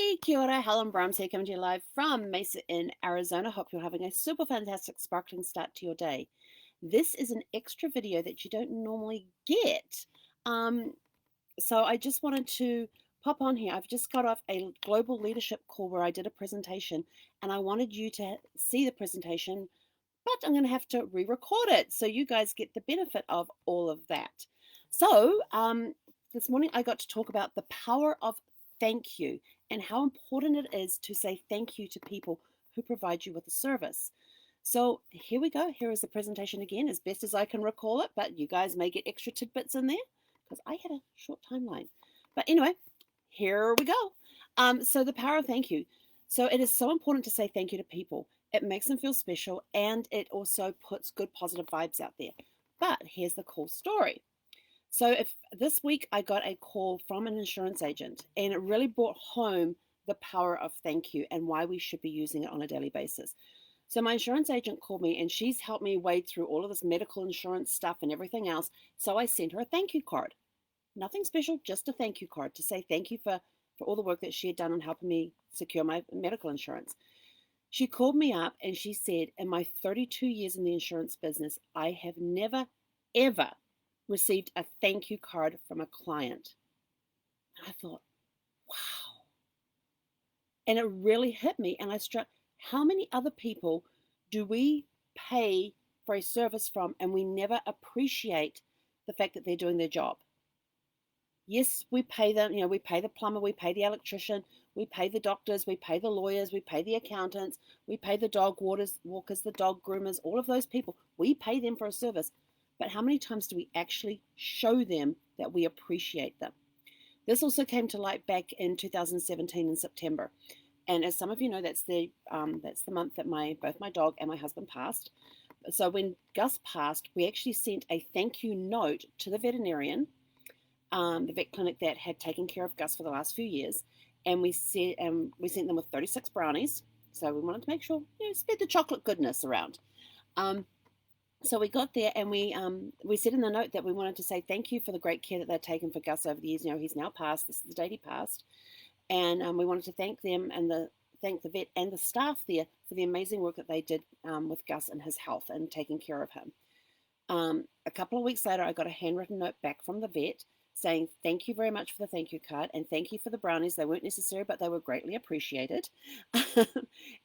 Hey, kia ora, Helen Brahms here coming to you live from Mesa in Arizona. Hope you're having a super fantastic sparkling start to your day. This is an extra video that you don't normally get. Um, so I just wanted to pop on here. I've just got off a global leadership call where I did a presentation and I wanted you to see the presentation, but I'm going to have to re-record it so you guys get the benefit of all of that. So this morning I got to talk about the power of thank you and how important it is to say thank you to people who provide you with a service. So here we go. Here is the presentation again, as best as I can recall it, but you guys may get extra tidbits in there because I had a short timeline. But anyway, here we go. So the power of thank you. So it is so important to say thank you to people. It makes them feel special and it also puts good positive vibes out there. But here's the cool story. So if this week I got a call from an insurance agent and it really brought home the power of thank you and why we should be using it on a daily basis. So my insurance agent called me and she's helped me wade through all of this medical insurance stuff and everything else. So I sent her a thank you card. Nothing special, just a thank you card to say thank you for all the work that she had done on helping me secure my medical insurance. She called me up and she said, in my 32 years in the insurance business, I have never, ever received a thank you card from a client. And I thought, wow. And it really hit me. And I struck, how many other people do we pay for a service from and we never appreciate the fact that they're doing their job? Yes, we pay them, we pay the plumber, we pay the electrician, we pay the doctors, we pay the lawyers, we pay the accountants, we pay the dog walkers, the dog groomers, all of those people. We pay them for a service. But how many times do we actually show them that we appreciate them? This also came to light back in 2017 in September. And as some of you know, that's the month that both my dog and my husband passed. So when Gus passed, we actually sent a thank you note to the veterinarian, the vet clinic that had taken care of Gus for the last few years, and we sent them with 36 brownies. So we wanted to make sure, spread the chocolate goodness around. So we got there and we said in the note that we wanted to say thank you for the great care that they've taken for Gus over the years. He's now passed. This is the date he passed, and we wanted to thank them and thank the vet and the staff there for the amazing work that they did with Gus and his health and taking care of him. A couple of weeks later, I got a handwritten note back from the vet saying thank you very much for the thank you card and thank you for the brownies. They weren't necessary, but they were greatly appreciated.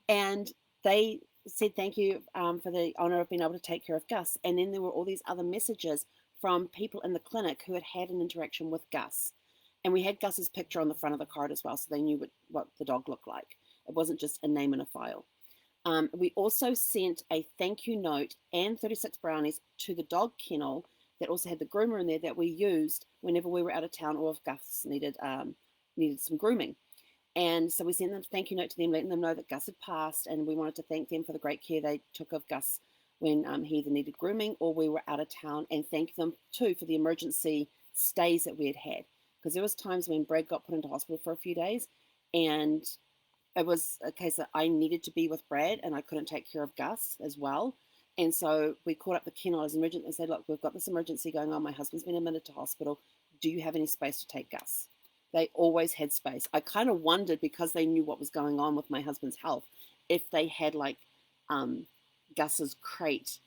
And they said thank you for the honor of being able to take care of Gus. And then there were all these other messages from people in the clinic who had had an interaction with Gus. And we had Gus's picture on the front of the card as well, so they knew what the dog looked like. It wasn't just a name in a file. We also sent a thank you note and 36 brownies to the dog kennel that also had the groomer in there that we used whenever we were out of town or if Gus needed some grooming. And so we sent them a thank you note to them, letting them know that Gus had passed, and we wanted to thank them for the great care they took of Gus when he either needed grooming or we were out of town, and thank them too for the emergency stays that we had had. Because there was times when Brad got put into hospital for a few days, and it was a case that I needed to be with Brad and I couldn't take care of Gus as well. And so we called up the kennel as emergency and said, look, we've got this emergency going on. My husband's been admitted to hospital. Do you have any space to take Gus? They always had space. I kind of wondered, because they knew what was going on with my husband's health, if they had Gus's crate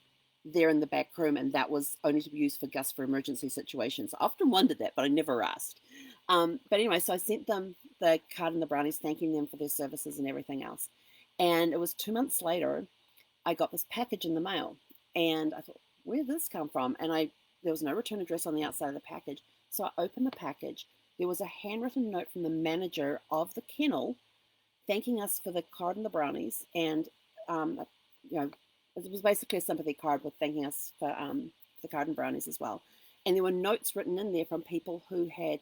there in the back room and that was only to be used for Gus for emergency situations. I often wondered that, but I never asked. But anyway, so I sent them the card and the brownies, thanking them for their services and everything else. And it was 2 months later, I got this package in the mail, and I thought, where did this come from? And there was no return address on the outside of the package. So I opened the package. There was a handwritten note from the manager of the kennel thanking us for the card and the brownies. And, it was basically a sympathy card with thanking us for the card and brownies as well. And there were notes written in there from people who had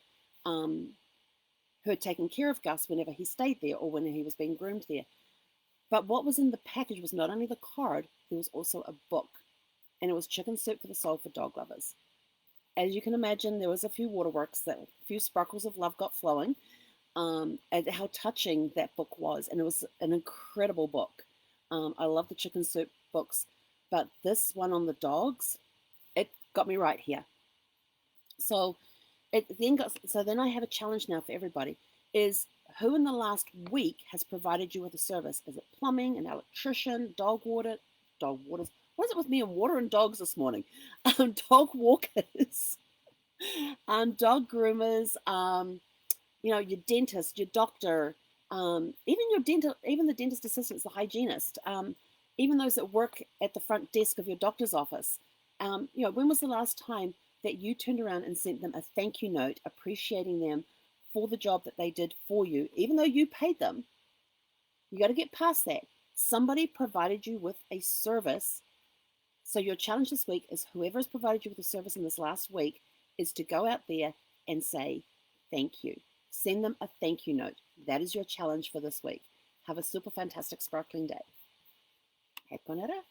taken care of Gus whenever he stayed there or when he was being groomed there. But what was in the package was not only the card, there was also a book. And it was Chicken Soup for the Soul for Dog Lovers. As you can imagine, there was a few waterworks, a few sparkles of love got flowing, and how touching that book was. And it was an incredible book. I love the Chicken Soup books, but this one on the dogs, it got me right here. So then I have a challenge now for everybody. is who in the last week has provided you with a service? Is it plumbing, an electrician, dog waters? What is it with me and water and dogs this morning? Dog walkers, dog groomers, your dentist, your doctor, even the dentist assistants, the hygienist, even those that work at the front desk of your doctor's office. When was the last time that you turned around and sent them a thank you note, appreciating them for the job that they did for you, even though you paid them? You got to get past that. Somebody provided you with a service. So your challenge this week is whoever has provided you with a service in this last week is to go out there and say thank you. Send them a thank you note. That is your challenge for this week. Have a super fantastic sparkling day. Hei konera.